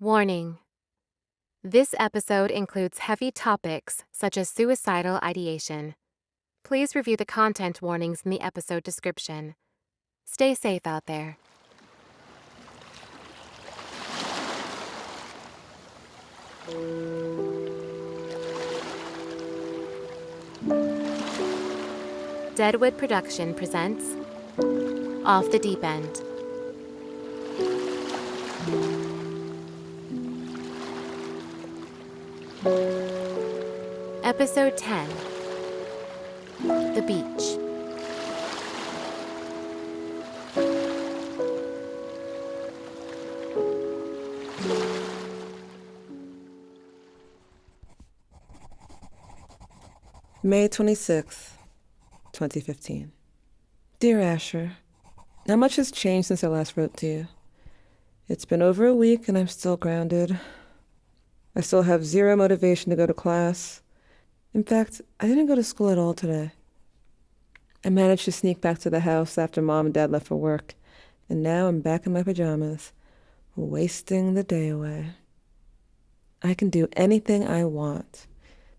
Warning. This episode includes heavy topics such as suicidal ideation. Please review the content warnings in the episode description. Stay safe out there. Deadwood Production presents Off the Deep End. Episode 10. The Beach. May 26th, 2015. Dear Asher, not much has changed since I last wrote to you. It's been over a week and I'm still grounded. I still have zero motivation to go to class. In fact, I didn't go to school at all today. I managed to sneak back to the house after Mom and Dad left for work, and now I'm back in my pajamas, wasting the day away. I can do anything I want.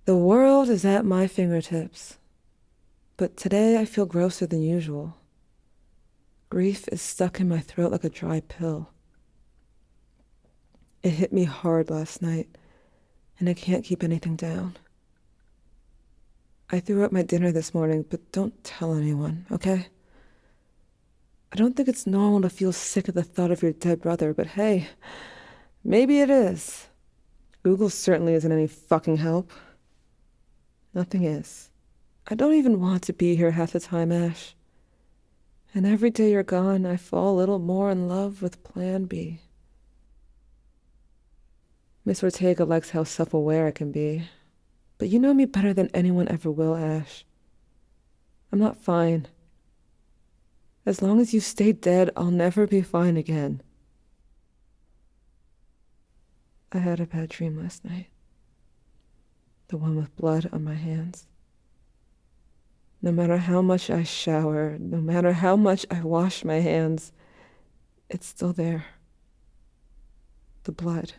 The world is at my fingertips. But today I feel grosser than usual. Grief is stuck in my throat like a dry pill. It hit me hard last night, and I can't keep anything down. I threw up my dinner this morning, but don't tell anyone, okay? I don't think it's normal to feel sick at the thought of your dead brother, but hey, maybe it is. Google certainly isn't any fucking help. Nothing is. I don't even want to be here half the time, Ash. And every day you're gone, I fall a little more in love with Plan B. Miss Ortega likes how self-aware I can be. But you know me better than anyone ever will, Ash. I'm not fine. As long as you stay dead, I'll never be fine again. I had a bad dream last night. The one with blood on my hands. No matter how much I shower, no matter how much I wash my hands, it's still there. The blood.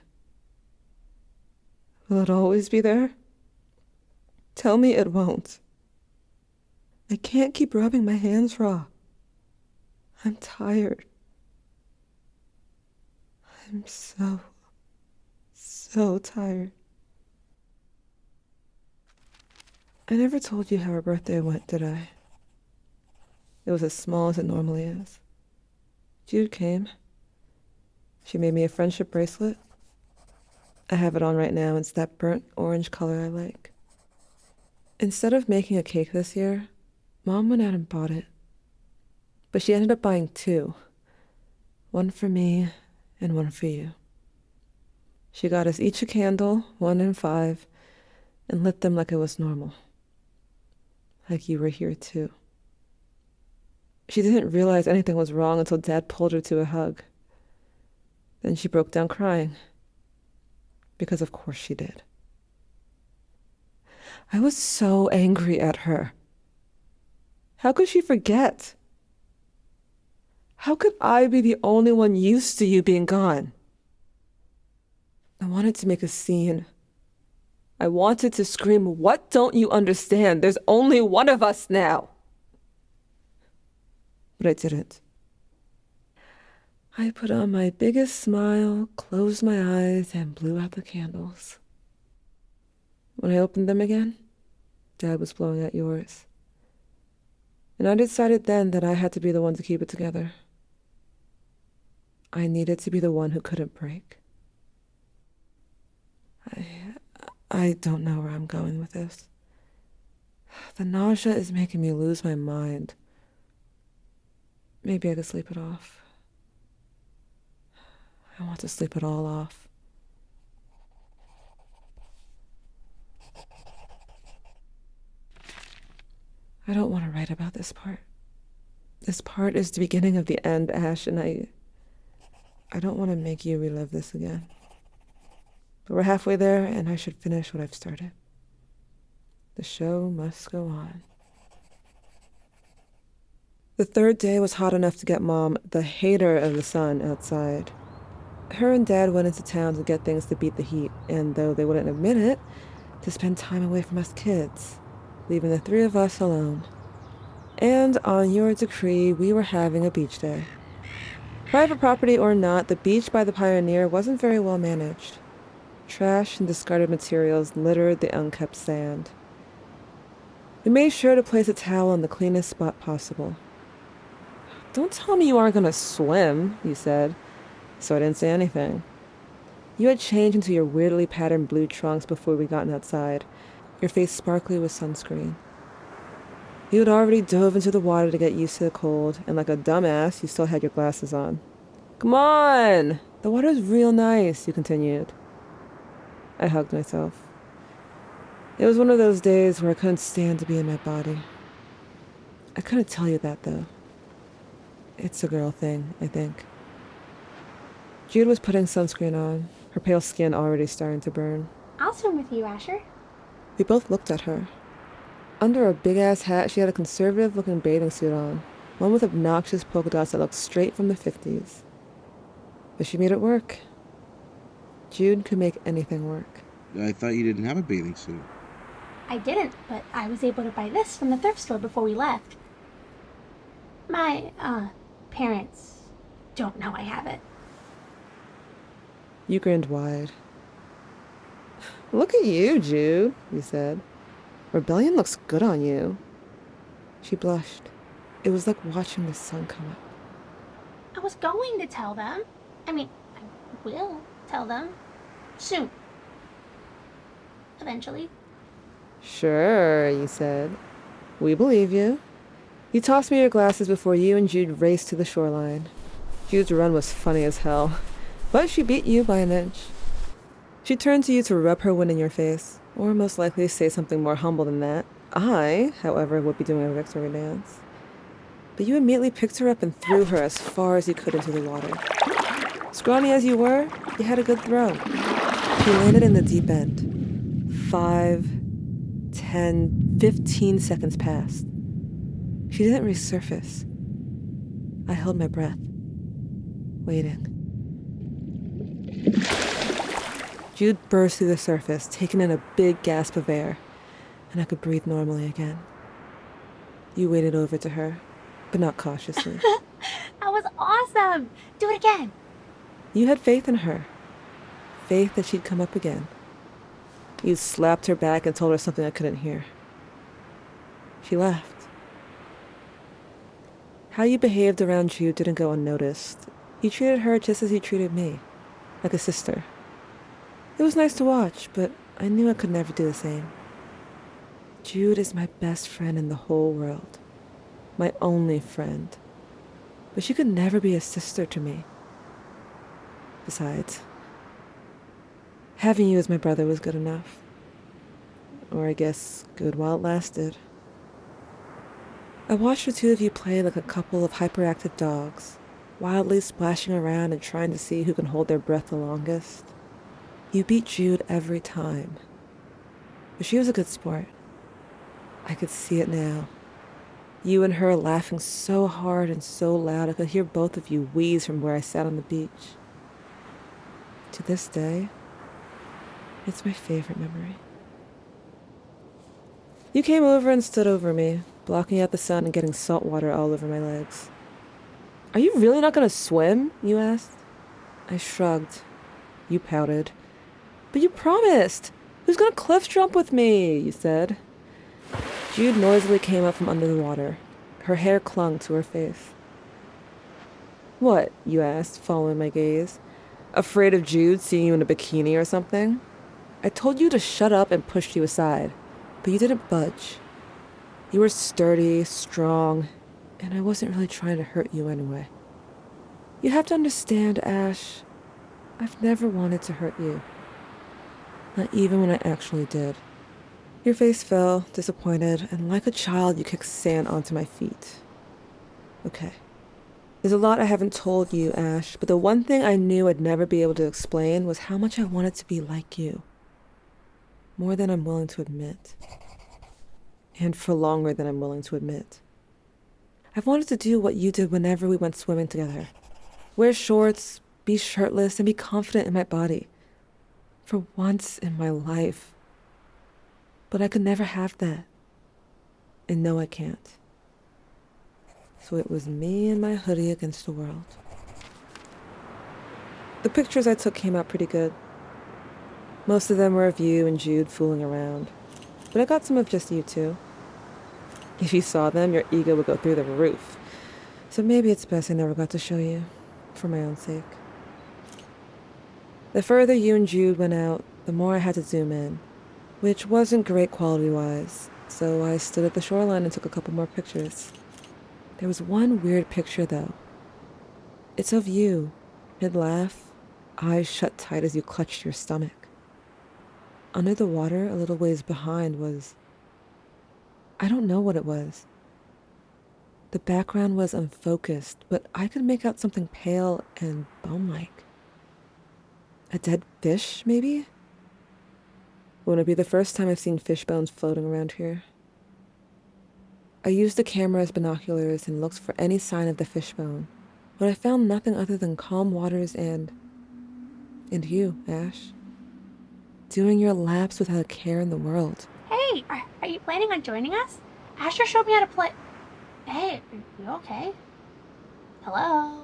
Will it always be there? Tell me it won't. I can't keep rubbing my hands raw. I'm tired. I'm so tired. I never told you how our birthday went, did I? It was as small as it normally is. Jude came. She made me a friendship bracelet. I have it on right now. It's that burnt orange color I like. Instead of making a cake this year, Mom went out and bought it. But she ended up buying two. One for me and one for you. She got us each a candle, 1 and 5, and lit them like it was normal. Like you were here too. She didn't realize anything was wrong until Dad pulled her to a hug. Then she broke down crying. Because of course she did. I was so angry at her. How could she forget? How could I be the only one used to you being gone? I wanted to make a scene. I wanted to scream, "What don't you understand? There's only one of us now." But I didn't. I put on my biggest smile, closed my eyes, and blew out the candles. When I opened them again, Dad was blowing out yours. And I decided then that I had to be the one to keep it together. I needed to be the one who couldn't break. I don't know where I'm going with this. The nausea is making me lose my mind. Maybe I could sleep it off. I want to sleep it all off. I don't want to write about this part. This part is the beginning of the end, Ash, and I don't want to make you relive this again. But we're halfway there, and I should finish what I've started. The show must go on. The third day was hot enough to get Mom, the hater of the sun, outside. Her and Dad went into town to get things to beat the heat, and though they wouldn't admit it, to spend time away from us kids, leaving the three of us alone. And on your decree, we were having a beach day. Private property or not, the beach by the Pioneer wasn't very well managed. Trash and discarded materials littered the unkept sand. We made sure to place a towel in the cleanest spot possible. "Don't tell me you aren't going to swim," you said, so I didn't say anything. You had changed into your weirdly patterned blue trunks before we got outside, your face sparkly with sunscreen. You had already dove into the water to get used to the cold, and like a dumbass, you still had your glasses on. "Come on! The water's real nice," you continued. I hugged myself. It was one of those days where I couldn't stand to be in my body. I couldn't tell you that, though. It's a girl thing, I think. Jude was putting sunscreen on, her pale skin already starting to burn. "I'll swim with you, Asher." We both looked at her. Under a big-ass hat, she had a conservative-looking bathing suit on, one with obnoxious polka dots that looked straight from the 50s. But she made it work. Jude could make anything work. I thought you didn't have a bathing suit. I didn't, but I was able to buy this from the thrift store before we left. My, parents don't know I have it. You grinned wide. "Look at you, Jude," you said. "Rebellion looks good on you." She blushed. It was like watching the sun come up. I was going to tell them. I will tell them. Soon. Eventually. "Sure," you said. "We believe you." You tossed me your glasses before you and Jude raced to the shoreline. Jude's run was funny as hell, but she beat you by an inch. She turned to you to rub her wind in your face, or most likely say something more humble than that. I, however, would be doing a victory dance. But you immediately picked her up and threw her as far as you could into the water. Scrawny as you were, you had a good throw. She landed in the deep end. 5, 10, 15 seconds passed. She didn't resurface. I held my breath, waiting. Jude burst through the surface, taking in a big gasp of air, and I could breathe normally again. You waded over to her, but not cautiously. That was awesome! Do it again! You had faith in her. Faith that she'd come up again. You slapped her back and told her something I couldn't hear. She laughed. How you behaved around Jude didn't go unnoticed. You treated her just as you treated me, like a sister. It was nice to watch, but I knew I could never do the same. Jude is my best friend in the whole world. My only friend. But she could never be a sister to me. Besides, having you as my brother was good enough. Or I guess good while it lasted. I watched the two of you play like a couple of hyperactive dogs, wildly splashing around and trying to see who can hold their breath the longest. You beat Jude every time. But she was a good sport. I could see it now. You and her laughing so hard and so loud I could hear both of you wheeze from where I sat on the beach. To this day, it's my favorite memory. You came over and stood over me, blocking out the sun and getting salt water all over my legs. "Are you really not going to swim?" you asked. I shrugged. You pouted. "But you promised! Who's going to cliff jump with me?" you said. Jude noisily came up from under the water. Her hair clung to her face. "What?" you asked, following my gaze. "Afraid of Jude seeing you in a bikini or something?" I told you to shut up and pushed you aside, but you didn't budge. You were sturdy, strong, and I wasn't really trying to hurt you anyway. You have to understand, Ash, I've never wanted to hurt you. Not even when I actually did. Your face fell, disappointed, and like a child you kicked sand onto my feet. Okay. There's a lot I haven't told you, Ash, but the one thing I knew I'd never be able to explain was how much I wanted to be like you. More than I'm willing to admit. And for longer than I'm willing to admit. I've wanted to do what you did whenever we went swimming together. Wear shorts, be shirtless and be confident in my body. For once in my life. But I could never have that. And no, I can't. So it was me and my hoodie against the world. The pictures I took came out pretty good. Most of them were of you and Jude fooling around. But I got some of just you too. If you saw them, your ego would go through the roof. So maybe it's best I never got to show you, for my own sake. The further you and Jude went out, the more I had to zoom in, which wasn't great quality-wise, so I stood at the shoreline and took a couple more pictures. There was one weird picture, though. It's of you, mid-laugh, eyes shut tight as you clutched your stomach. Under the water, a little ways behind, was... I don't know what it was. The background was unfocused, but I could make out something pale and bone-like. A dead fish, maybe? Wouldn't it be the first time I've seen fish bones floating around here? I used the camera as binoculars and looked for any sign of the fish bone, but I found nothing other than calm waters and you, Ash. Doing your laps without a care in the world. Hey, are you planning on joining us? Asher showed me how to play... Hey, are you okay? Hello?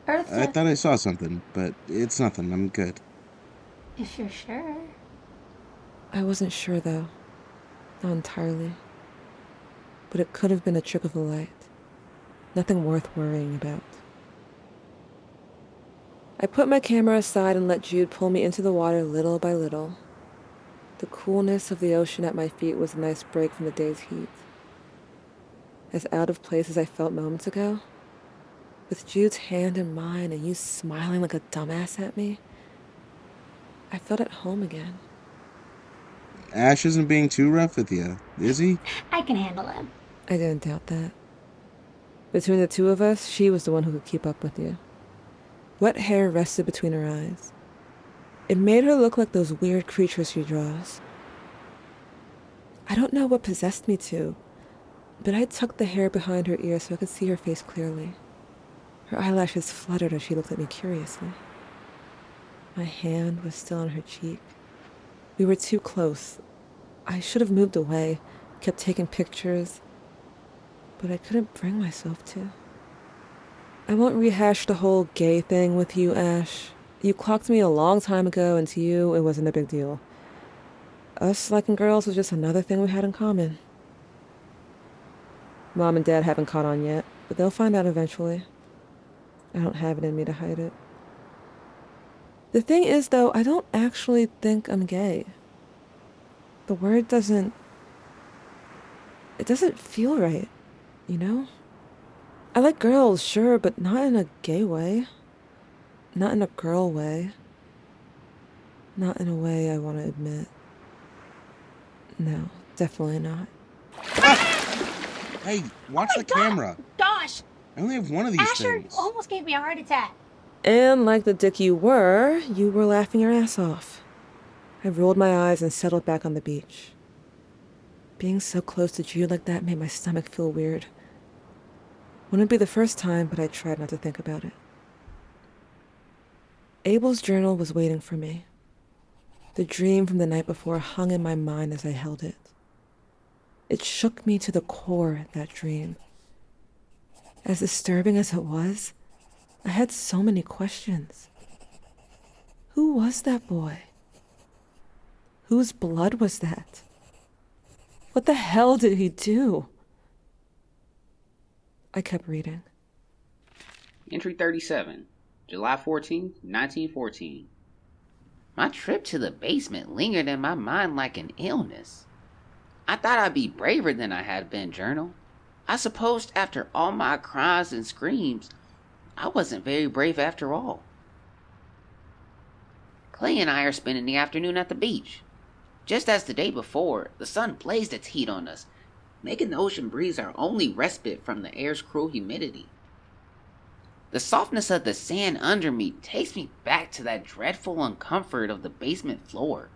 Earth... I thought I saw something, but it's nothing. I'm good. If you're sure. I wasn't sure, though. Not entirely. But it could have been a trick of the light. Nothing worth worrying about. I put my camera aside and let Jude pull me into the water little by little. The coolness of the ocean at my feet was a nice break from the day's heat. As out of place as I felt moments ago, with Jude's hand in mine and you smiling like a dumbass at me, I felt at home again. Ash isn't being too rough with you, is he? I can handle him. I didn't doubt that. Between the two of us, she was the one who could keep up with you. Wet hair rested between her eyes. It made her look like those weird creatures she draws. I don't know what possessed me to, but I tucked the hair behind her ear so I could see her face clearly. Her eyelashes fluttered as she looked at me curiously. My hand was still on her cheek. We were too close. I should have moved away, kept taking pictures, but I couldn't bring myself to. I won't rehash the whole gay thing with you, Ash. You clocked me a long time ago, and to you, it wasn't a big deal. Us liking girls was just another thing we had in common. Mom and Dad haven't caught on yet, but they'll find out eventually. I don't have it in me to hide it. The thing is, though, I don't actually think I'm gay. The word doesn't feel right, you know? I like girls, sure, but not in a gay way. Not in a girl way. Not in a way I want to admit. No, definitely not. Hey, watch the God. camera. Gosh, I only have one of these Asher things. almost gave me a heart attack. And like the dick you were laughing your ass off. I rolled my eyes and settled back on the beach. Being so close to Jude like that made my stomach feel weird. Wouldn't be the first time, but I tried not to think about it. Abel's journal was waiting for me. The dream from the night before hung in my mind as I held it. It shook me to the core, that dream. As disturbing as it was, I had so many questions. Who was that boy? Whose blood was that? What the hell did he do? I kept reading. Entry 37, July 14, 1914. My trip to the basement lingered in my mind like an illness. I thought I'd be braver than I had been, journal. I supposed after all my cries and screams, I wasn't very brave after all. Clay and I are spending the afternoon at the beach. Just as the day before, the sun blazed its heat on us, making the ocean breeze our only respite from the air's cruel humidity. The softness of the sand under me takes me back to that dreadful uncomfort of the basement floor.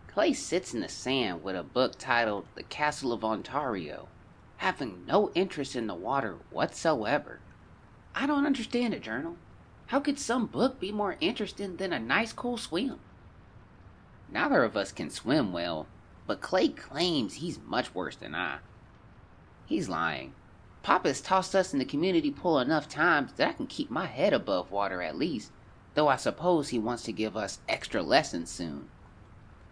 Clay sits in the sand with a book titled The Castle of Ontario, having no interest in the water whatsoever. I don't understand it, journal. How could some book be more interesting than a nice cool swim? Neither of us can swim well, but Clay claims he's much worse than I. He's lying. Papa's tossed us in the community pool enough times that I can keep my head above water at least, though I suppose he wants to give us extra lessons soon.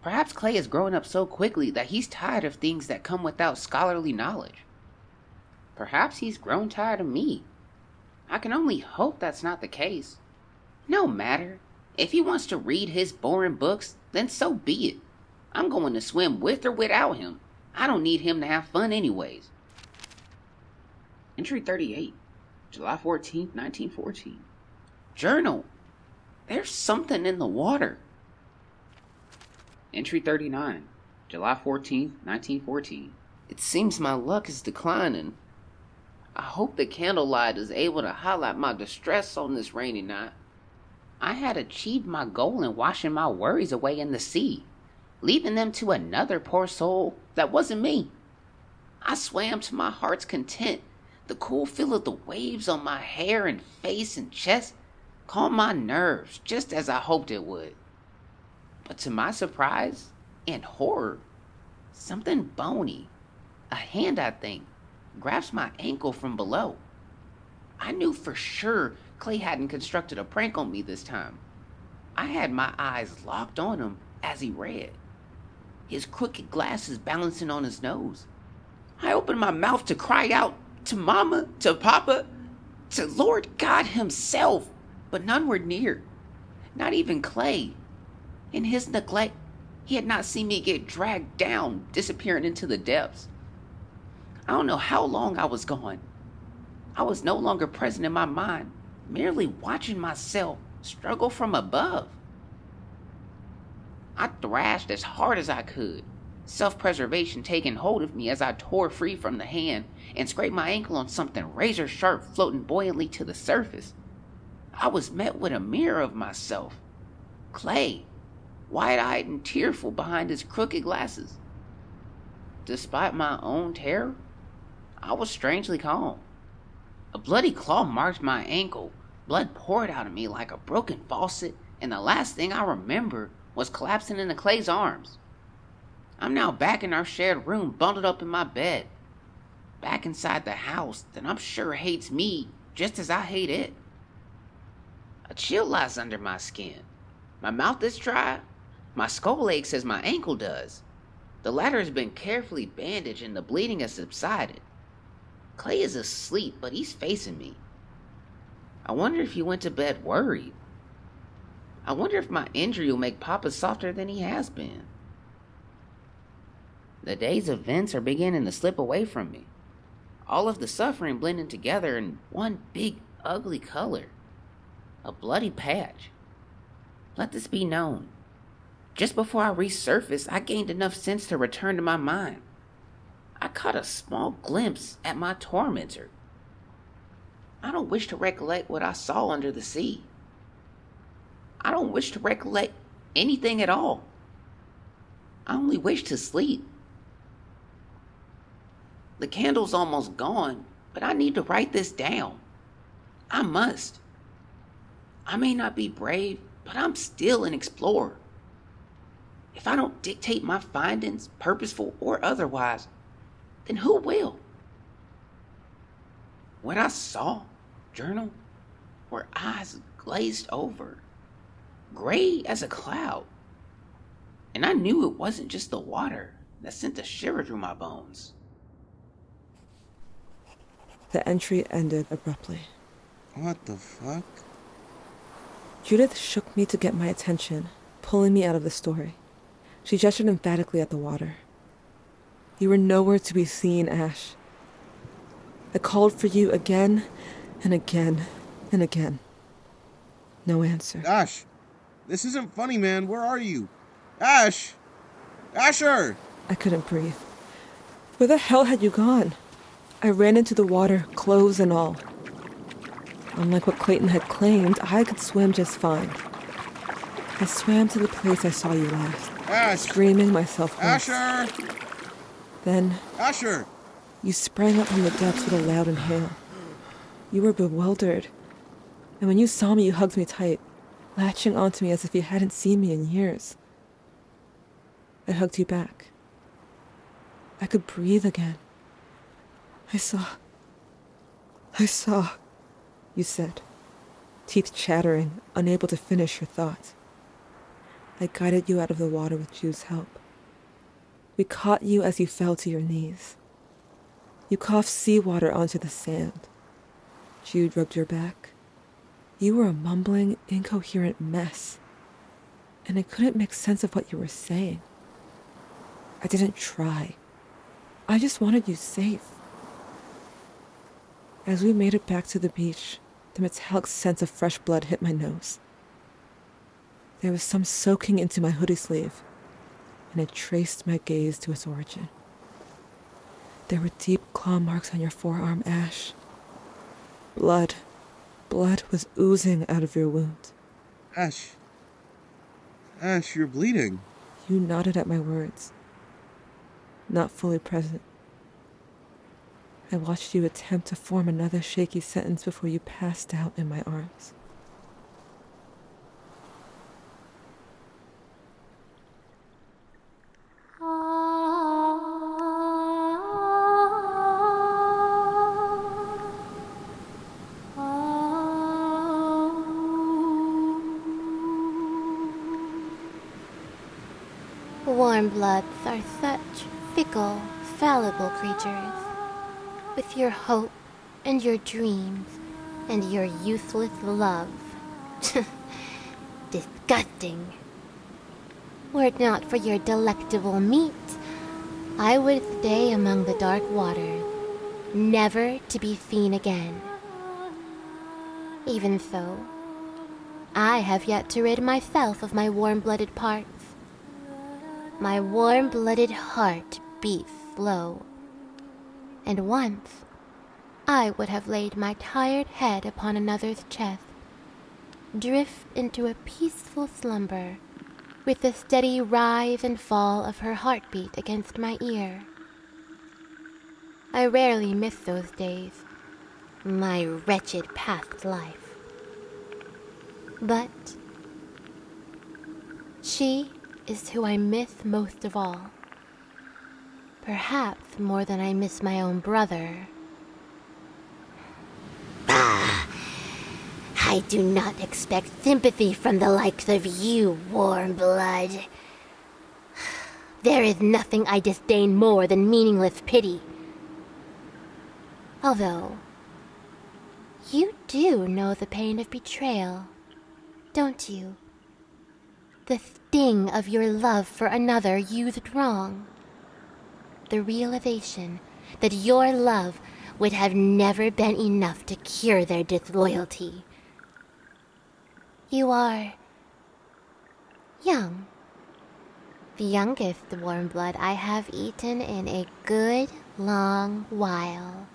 Perhaps Clay is growing up so quickly that he's tired of things that come without scholarly knowledge. Perhaps he's grown tired of me. I can only hope that's not the case. No matter. If he wants to read his boring books, then so be it. I'm going to swim with or without him. I don't need him to have fun anyways. Entry 38, July 14th, 1914. Journal. There's something in the water. Entry 39, July 14th, 1914. It seems my luck is declining. I hope the candlelight is able to highlight my distress on this rainy night. I had achieved my goal in washing my worries away in the sea, leaving them to another poor soul that wasn't me. I swam to my heart's content. The cool feel of the waves on my hair and face and chest calmed my nerves just as I hoped it would. But to my surprise and horror, something bony, a hand I think, grabs my ankle from below. I knew for sure Clay hadn't constructed a prank on me this time. I had my eyes locked on him as he read, his crooked glasses balancing on his nose. I opened my mouth to cry out to Mama, to Papa, to Lord God himself, but none were near, not even Clay. In his neglect, he had not seen me get dragged down, disappearing into the depths. I don't know how long I was gone. I was no longer present in my mind, merely watching myself struggle from above. I thrashed as hard as I could, self-preservation taking hold of me as I tore free from the hand and scraped my ankle on something razor-sharp floating buoyantly to the surface. I was met with a mirror of myself, Clay, wide-eyed and tearful behind his crooked glasses. Despite my own terror, I was strangely calm. A bloody claw marked my ankle, blood poured out of me like a broken faucet, and the last thing I remember was collapsing into Clay's arms. I'm now back in our shared room, bundled up in my bed, back inside the house that I'm sure hates me just as I hate it. A chill lies under my skin. My mouth is dry. My skull aches as my ankle does. The latter has been carefully bandaged and the bleeding has subsided. Clay is asleep, but he's facing me. I wonder if he went to bed worried. I wonder if my injury will make Papa softer than he has been. The day's events are beginning to slip away from me. All of the suffering blending together in one big, ugly color. A bloody patch. Let this be known. Just before I resurfaced, I gained enough sense to return to my mind. I caught a small glimpse at my tormentor. I don't wish to recollect what I saw under the sea. I don't wish to recollect anything at all. I only wish to sleep. The candle's almost gone, but I need to write this down. I must. I may not be brave, but I'm still an explorer. If I don't dictate my findings, purposeful or otherwise, then who will? What I saw, journal, were eyes glazed over, gray as a cloud. And I knew it wasn't just the water that sent a shiver through my bones. The entry ended abruptly. What the fuck? Judith shook me to get my attention, pulling me out of the story. She gestured emphatically at the water. You were nowhere to be seen, Ash. I called for you again and again and again. No answer. Ash! This isn't funny, man. Where are you? Ash! Asher! I couldn't breathe. Where the hell had you gone? I ran into the water, clothes and all. Unlike what Clayton had claimed, I could swim just fine. I swam to the place I saw you last, Ash! screaming myself hoarse. Asher! Then Asher! you sprang up from the depths with a loud inhale. You were bewildered. And when you saw me, you hugged me tight, latching onto me as if you hadn't seen me in years. I hugged you back. I could breathe again. I saw, you said, teeth chattering, unable to finish your thought. I guided you out of the water with Jude's help. We caught you as you fell to your knees. You coughed seawater onto the sand. Jude rubbed your back. You were a mumbling, incoherent mess, and I couldn't make sense of what you were saying. I didn't try. I just wanted you safe. As we made it back to the beach, the metallic scent of fresh blood hit my nose. There was some soaking into my hoodie sleeve, and it traced my gaze to its origin. There were deep claw marks on your forearm, Ash. Blood was oozing out of your wound. Ash, you're bleeding. You nodded at my words, not fully present. I watched you attempt to form another shaky sentence before you passed out in my arms. Warm bloods are such fickle, fallible creatures. With your hope and your dreams and your useless love. Disgusting. Were it not for your delectable meat, I would stay among the dark waters, never to be seen again. Even so, I have yet to rid myself of my warm-blooded parts. My warm-blooded heart beats slow, and once I would have laid my tired head upon another's chest, drift into a peaceful slumber, with the steady rise and fall of her heartbeat against my ear. I rarely miss those days, my wretched past life. But she is who I miss most of all. Perhaps more than I miss my own brother. I do not expect sympathy from the likes of you, warm blood. There is nothing I disdain more than meaningless pity. Although, you do know the pain of betrayal, don't you? The sting of your love for another used wrong. The realization that your love would have never been enough to cure their disloyalty. You are young. The youngest warm blood I have eaten in a good long while.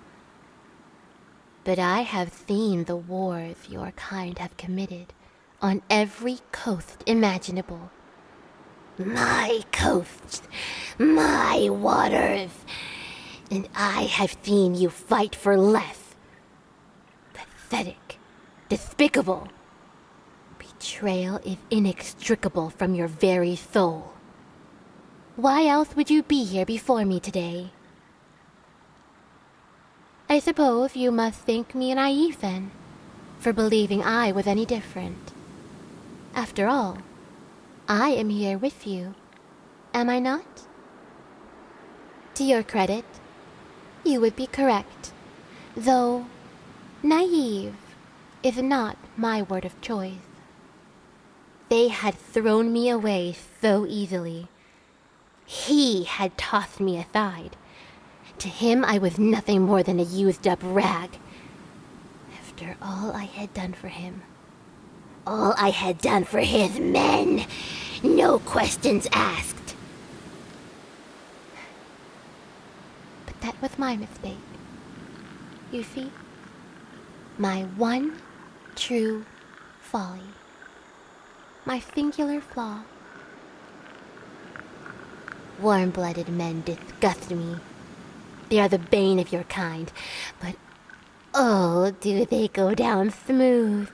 But I have seen the wars your kind have committed on every coast imaginable. My coasts, my waters, and I have seen you fight for less. Pathetic, despicable. Betrayal is inextricable from your very soul. Why else would you be here before me today? I suppose you must think me naive then, for believing I was any different. After all, I am here with you, am I not? To your credit, you would be correct, though naive is not my word of choice. They had thrown me away so easily. He had tossed me aside. To him I was nothing more than a used-up rag. After all I had done for him. All I had done for his men. No questions asked. But that was my mistake. You see? My one true folly. My singular flaw. Warm-blooded men disgust me. They are the bane of your kind, but Oh, do they go down smooth.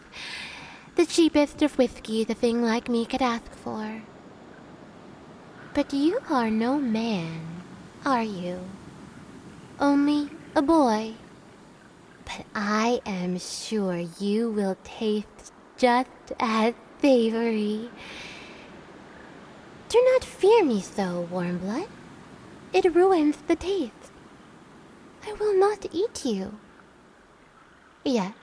The cheapest of whiskey the thing like me could ask for. But you are no man, are you? Only a boy. But I am sure you will taste just as savory. Do not fear me so, Warmblood. It ruins the taste. I will not eat you. Yet,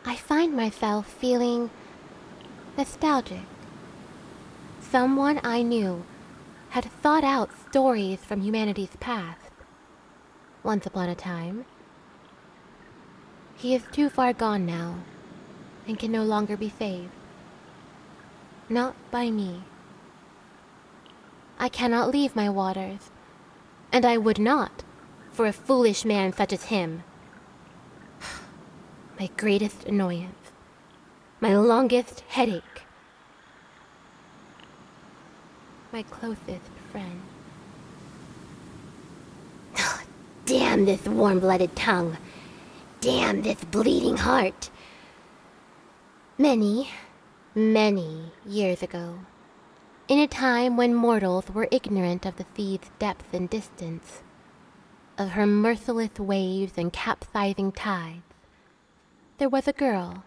I find myself feeling nostalgic. Someone I knew had thought out stories from humanity's past. Once upon a time. He is too far gone now, and can no longer be saved. Not by me. I cannot leave my waters, and I would not, for a foolish man such as him. My greatest annoyance, my longest headache, my closest friend. Damn this warm-blooded tongue. Damn this bleeding heart. Many, many years ago, in a time when mortals were ignorant of the sea's depth and distance, of her merciless waves and capsizing tides, there was a girl,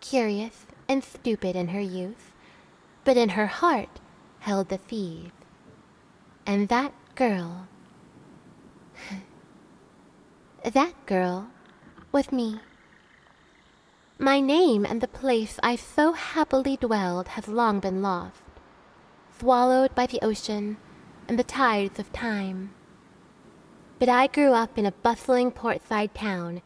curious and stupid in her youth, but in her heart held the thieves. And that girl was me. My name and the place I so happily dwelled has long been lost, swallowed by the ocean and the tides of time. But I grew up in a bustling portside town,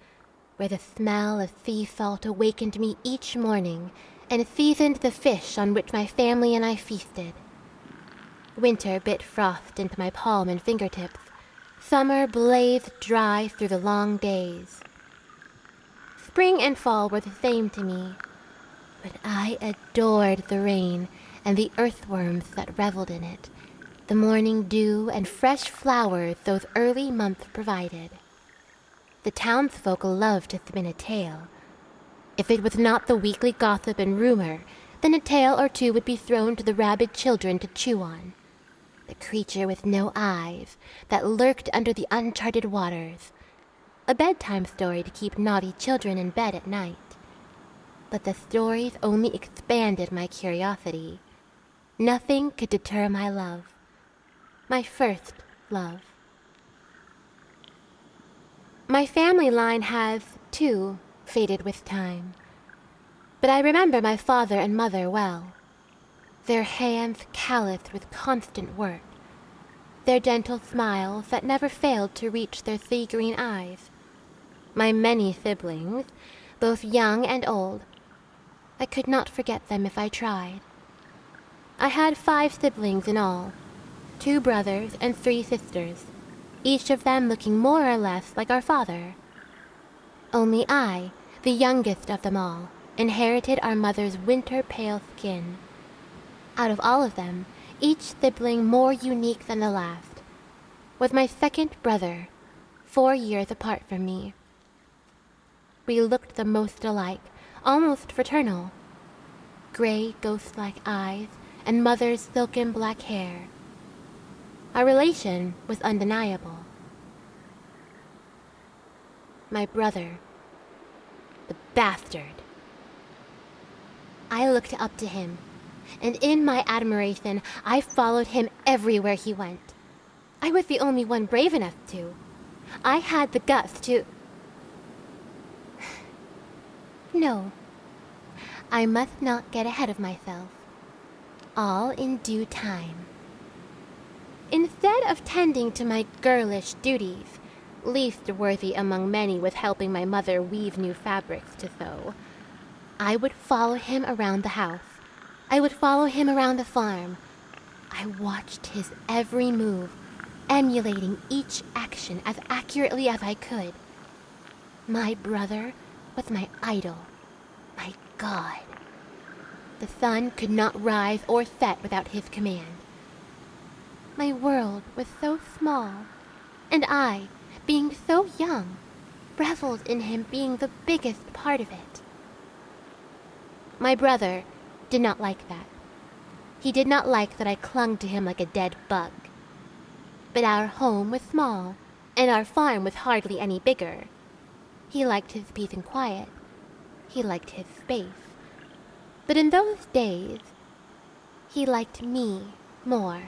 where the smell of sea salt awakened me each morning and seasoned the fish on which my family and I feasted. Winter bit frost into my palm and fingertips. Summer blazed dry through the long days. Spring and fall were the same to me, but I adored the rain and the earthworms that reveled in it, the morning dew and fresh flowers those early months provided. The townsfolk loved to spin a tale. If it was not the weekly gossip and rumor, then a tale or two would be thrown to the rabid children to chew on. The creature with no eyes that lurked under the uncharted waters. A bedtime story to keep naughty children in bed at night. But the stories only expanded my curiosity. Nothing could deter my love. My first love. My family line has, too, faded with time. But I remember my father and mother well. Their hands calloused with constant work. Their gentle smiles that never failed to reach their sea-green eyes. My many siblings, both young and old. I could not forget them if I tried. I had 5 siblings in all, 2 brothers and 3 sisters, each of them looking more or less like our father. Only I, the youngest of them all, inherited our mother's winter-pale skin. Out of all of them, each sibling more unique than the last, was my second brother, 4 years apart from me. We looked the most alike, almost fraternal. Gray ghost-like eyes and mother's silken black hair. Our relation was undeniable. My brother, the bastard. I looked up to him, and in my admiration, I followed him everywhere he went. I was the only one brave enough to. I had the guts to... No, I must not get ahead of myself. All in due time. Instead of tending to my girlish duties, least worthy among many was helping my mother weave new fabrics to sew, I would follow him around the house. I would follow him around the farm. I watched his every move, emulating each action as accurately as I could. My brother was my idol, my god. The sun could not rise or set without his command. My world was so small, and I, being so young, reveled in him being the biggest part of it. My brother did not like that. He did not like that I clung to him like a dead bug. But our home was small, and our farm was hardly any bigger. He liked his peace and quiet. He liked his space. But in those days, he liked me more.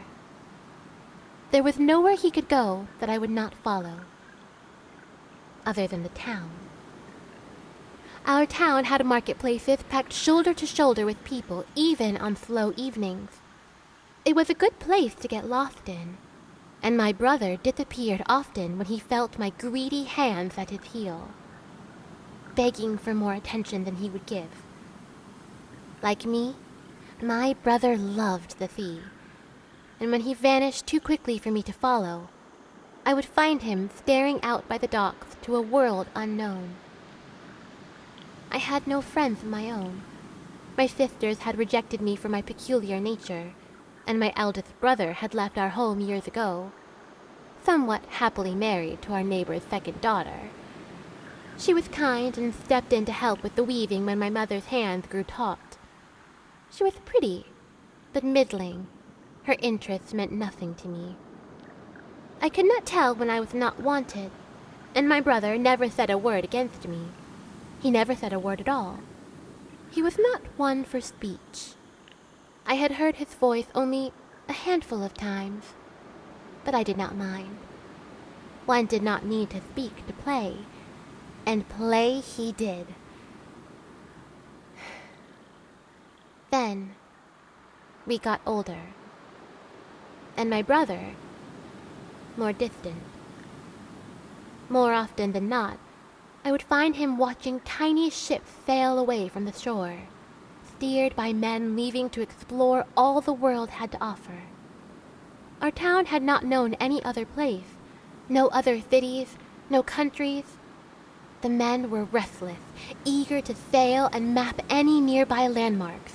There was nowhere he could go that I would not follow, other than the town. Our town had marketplaces packed shoulder to shoulder with people, even on slow evenings. It was a good place to get lost in, and my brother disappeared often when he felt my greedy hands at his heel, begging for more attention than he would give. Like me, my brother loved the sea, and when he vanished too quickly for me to follow, I would find him staring out by the docks to a world unknown. I had no friends of my own. My sisters had rejected me for my peculiar nature, and my eldest brother had left our home years ago, somewhat happily married to our neighbor's second daughter. She was kind and stepped in to help with the weaving when my mother's hands grew taut. She was pretty, but middling. Her interests meant nothing to me. I could not tell when I was not wanted, and my brother never said a word against me. He never said a word at all. He was not one for speech. I had heard his voice only a handful of times, but I did not mind. One did not need to speak to play, and play he did. Then, we got older, and my brother, more distant. More often than not, I would find him watching tiny ships sail away from the shore, steered by men leaving to explore all the world had to offer. Our town had not known any other place, no other cities, no countries. The men were restless, eager to sail and map any nearby landmarks.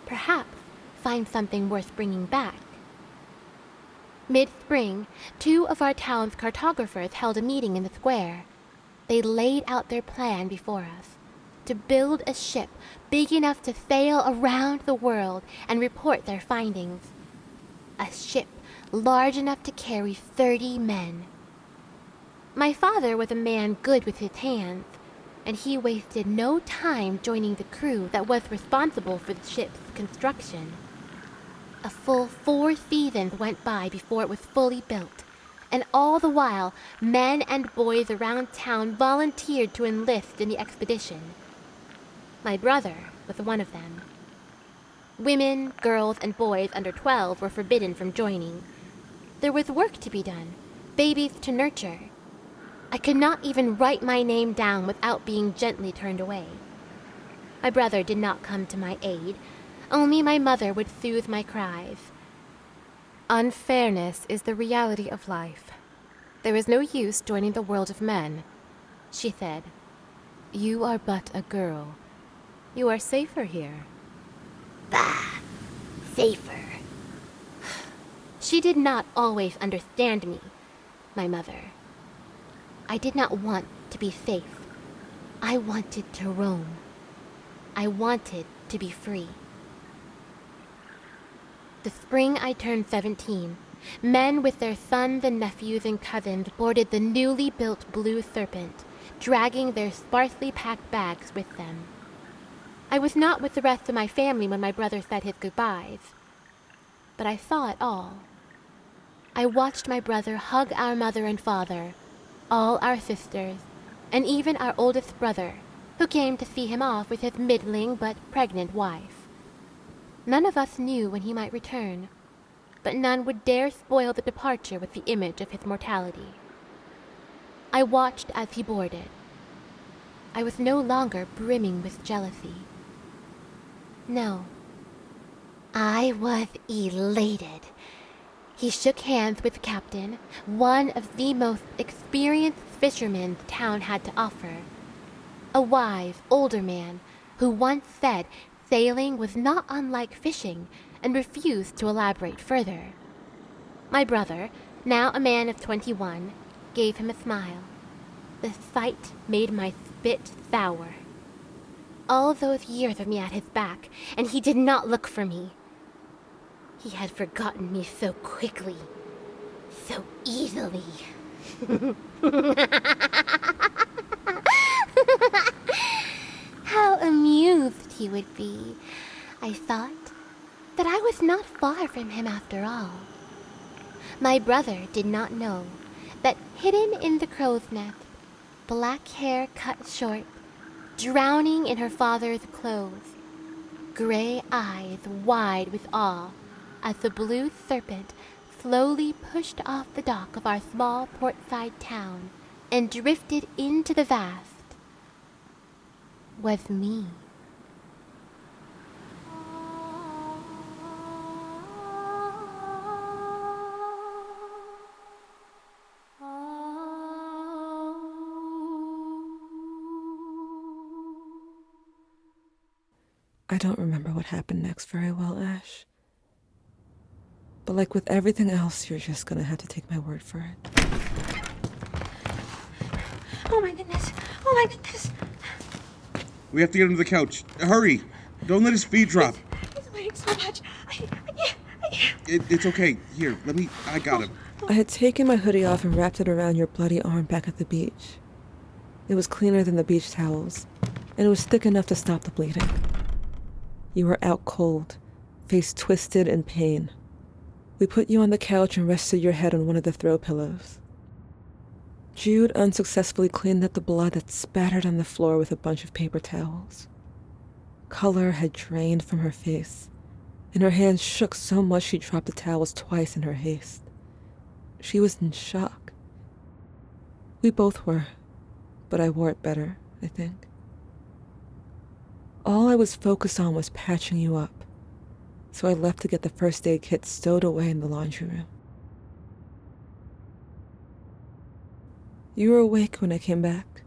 Perhaps find something worth bringing back. Mid-spring, 2 of our town's cartographers held a meeting in the square. They laid out their plan before us, to build a ship big enough to sail around the world and report their findings. A ship large enough to carry 30 men. My father was a man good with his hands, and he wasted no time joining the crew that was responsible for the ship's construction. A full 4 seasons went by before it was fully built, and all the while, men and boys around town volunteered to enlist in the expedition. My brother was one of them. Women, girls, and boys under 12 were forbidden from joining. There was work to be done, babies to nurture. I could not even write my name down without being gently turned away. My brother did not come to my aid. Only my mother would soothe my cries. Unfairness is the reality of life. There is no use joining the world of men, she said. You are but a girl. You are safer here. Bah! Safer. She did not always understand me, my mother. I did not want to be safe. I wanted to roam. I wanted to be free. The spring I turned 17, men with their sons and nephews and cousins boarded the newly built Blue Serpent, dragging their sparsely packed bags with them. I was not with the rest of my family when my brother said his goodbyes, but I saw it all. I watched my brother hug our mother and father, all our sisters, and even our oldest brother, who came to see him off with his middling but pregnant wife. None of us knew when he might return, but none would dare spoil the departure with the image of his mortality. I watched as he boarded. I was no longer brimming with jealousy. No, I was elated. He shook hands with the captain, one of the most experienced fishermen the town had to offer. A wise, older man who once said sailing was not unlike fishing and refused to elaborate further. My brother, now a man of 21, gave him a smile. The fight made my spit sour. All those years of me at his back, and he did not look for me. He had forgotten me so quickly, so easily. How amused he would be. I thought that I was not far from him after all. My brother did not know that hidden in the crow's nest, black hair cut short, drowning in her father's clothes, gray eyes wide with awe, as the blue serpent slowly pushed off the dock of our small portside town and drifted into the vast, was me. I don't remember what happened next very well, Ash. But like with everything else, you're just gonna have to take my word for it. Oh my goodness. Oh my goodness. We have to get him to the couch. Hurry! Don't let his feet drop. He's bleeding so much. I can't. It's okay. Here, I got him. I had taken my hoodie off and wrapped it around your bloody arm back at the beach. It was cleaner than the beach towels, and it was thick enough to stop the bleeding. You were out cold, face twisted in pain. We put you on the couch and rested your head on one of the throw pillows. Jude unsuccessfully cleaned up the blood that spattered on the floor with a bunch of paper towels. Color had drained from her face, and her hands shook so much she dropped the towels twice in her haste. She was in shock. We both were, but I wore it better, I think. All I was focused on was patching you up, so I left to get the first aid kit stowed away in the laundry room. You were awake when I came back.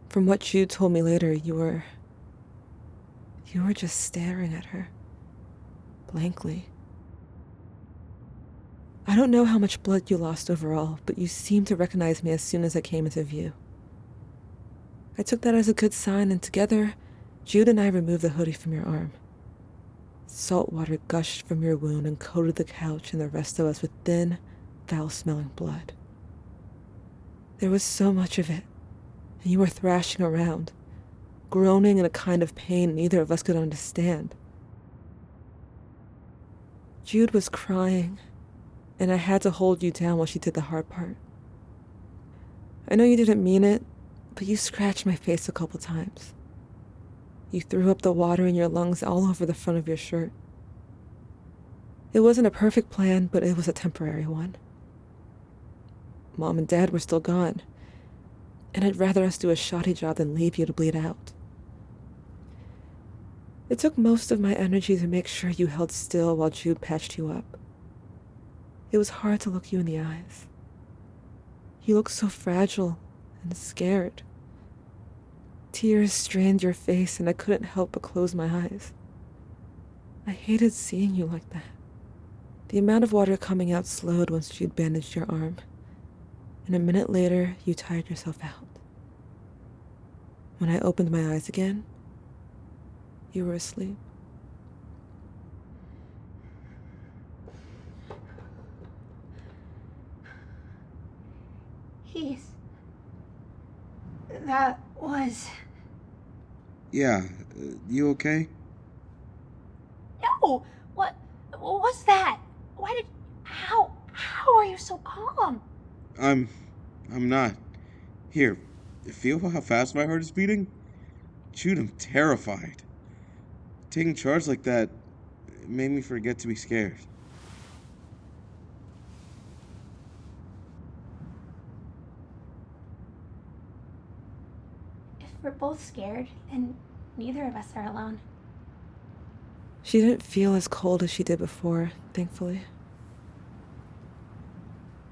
From what Jude told me later, you were just staring at her, blankly. I don't know how much blood you lost overall, but you seemed to recognize me as soon as I came into view. I took that as a good sign, and together, Jude and I removed the hoodie from your arm. Salt water gushed from your wound and coated the couch and the rest of us with thin, foul-smelling blood. There was so much of it, and you were thrashing around, groaning in a kind of pain neither of us could understand. Jude was crying, and I had to hold you down while she did the hard part. I know you didn't mean it, but you scratched my face a couple times. You threw up the water in your lungs all over the front of your shirt. It wasn't a perfect plan, but it was a temporary one. Mom and Dad were still gone, and I'd rather us do a shoddy job than leave you to bleed out. It took most of my energy to make sure you held still while Jude patched you up. It was hard to look you in the eyes. You looked so fragile and scared. Tears strained your face, and I couldn't help but close my eyes. I hated seeing you like that. The amount of water coming out slowed once Jude bandaged your arm, and a minute later, you tired yourself out. When I opened my eyes again, you were asleep. That was... Yeah, you okay? No! What was that? How are you so calm? I'm not. Here, feel how fast my heart is beating? Shoot, I'm terrified. Taking charge like that made me forget to be scared. If we're both scared, then neither of us are alone. She didn't feel as cold as she did before, thankfully.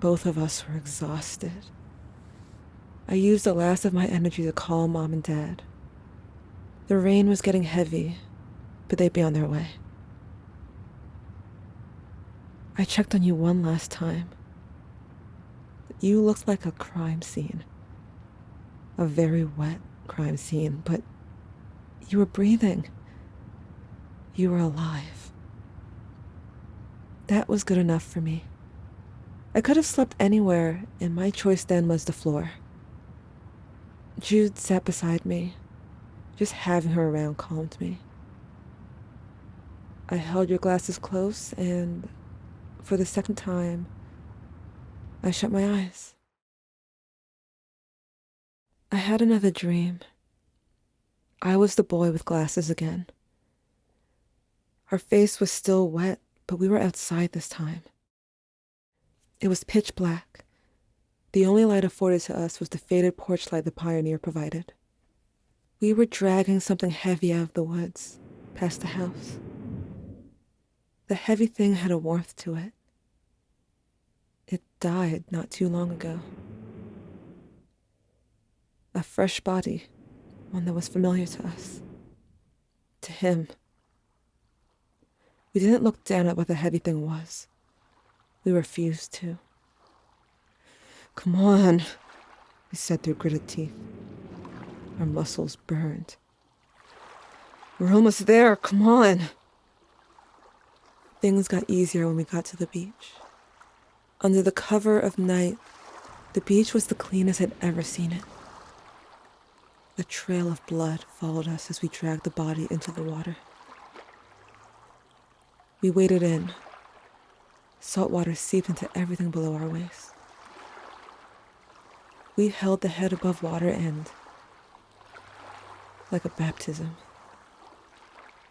Both of us were exhausted. I used the last of my energy to call Mom and Dad. The rain was getting heavy, but they'd be on their way. I checked on you one last time. You looked like a crime scene. A very wet crime scene, but you were breathing. You were alive. That was good enough for me. I could have slept anywhere, and my choice then was the floor. Jude sat beside me. Just having her around calmed me. I held your glasses close, and for the second time, I shut my eyes. I had another dream. I was the boy with glasses again. Our face was still wet, but we were outside this time. It was pitch black. The only light afforded to us was the faded porch light the pioneer provided. We were dragging something heavy out of the woods, past the house. The heavy thing had a warmth to it. It died not too long ago. A fresh body, one that was familiar to us. To him. We didn't look down at what the heavy thing was. We refused to. "Come on," he said through gritted teeth. Our muscles burned. "We're almost there, come on." Things got easier when we got to the beach. Under the cover of night, the beach was the cleanest I'd ever seen it. A trail of blood followed us as we dragged the body into the water. We waded in. Salt water seeped into everything below our waist. We held the head above water and, like a baptism,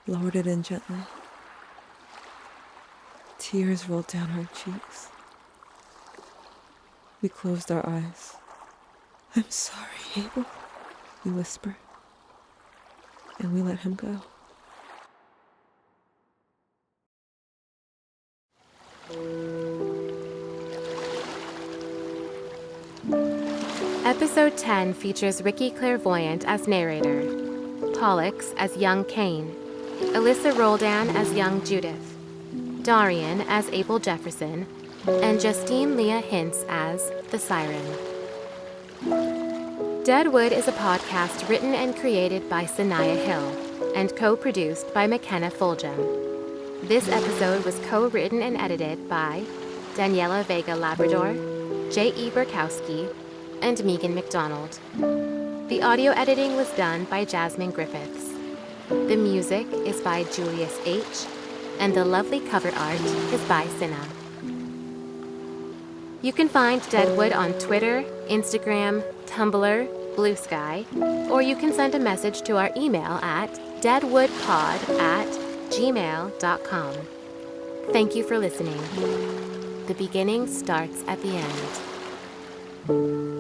lowered it in gently. Tears rolled down our cheeks. We closed our eyes. "I'm sorry, Abel," we whispered, and we let him go. Episode 10 features Ricky Clairvoyant as narrator, Pollux as young Cain, Alyssa Roldan as young Judith, Darian as Abel Jefferson, and Justine Leah Hince as the Siren. Deadwood is a podcast written and created by Saniyah Hill and co-produced by Makenna Fulgham. This episode was co-written and edited by Daniela Vega Labrador, J.E Berkowsky, and Meaghan McDonald. The audio editing was done by Jasmine Griffiths. The music is by Julius H., and the lovely cover art is by Scinna. You can find Deadwood on Twitter, Instagram, Tumblr, Bluesky, or you can send a message to our email at deadwoodpod@gmail.com. Thank you for listening. The beginning starts at the end.